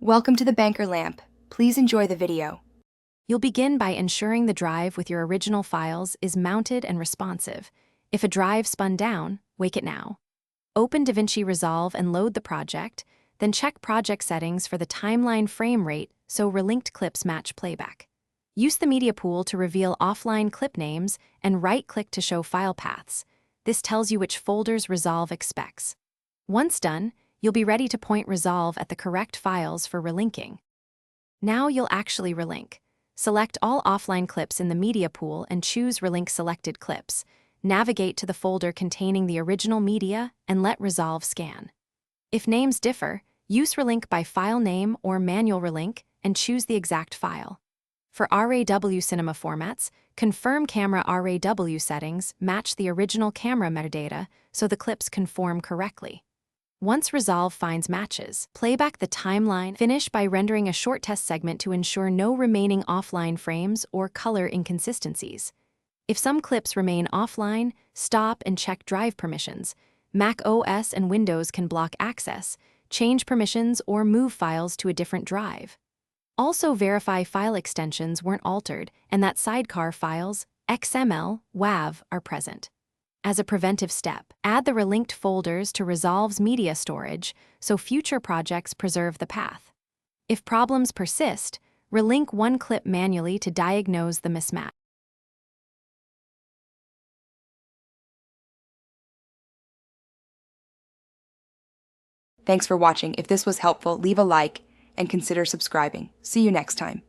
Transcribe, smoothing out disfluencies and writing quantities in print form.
Welcome to the Banker Lamp. Please enjoy the video. You'll begin by ensuring the drive with your original files is mounted and responsive. If a drive spun down, wake it now. Open Davinci Resolve and load the project, then check project settings for the timeline frame rate so relinked clips match playback. Use the media pool to reveal offline clip names and right-click to show file paths. This tells you which folders Resolve expects. Once done, you'll be ready to point Resolve at the correct files for relinking. Now you'll actually relink. Select all offline clips in the media pool and choose Relink Selected Clips. Navigate to the folder containing the original media and let Resolve scan. If names differ, use Relink by file name or manual relink and choose the exact file. For RAW cinema formats, confirm camera RAW settings match the original camera metadata so the clips conform correctly. Once Resolve finds matches, playback the timeline. Finish by rendering a short test segment to ensure no remaining offline frames or color inconsistencies. If some clips remain offline, stop and check drive permissions. Mac OS and Windows can block access, change permissions, or move files to a different drive. Also verify file extensions weren't altered and that sidecar files, XML, WAV, are present. As a preventive step, add the relinked folders to Resolve's media storage so future projects preserve the path. If problems persist, relink one clip manually to diagnose the mismatch. Thanks for watching. If this was helpful, leave a like and consider subscribing. See you next time.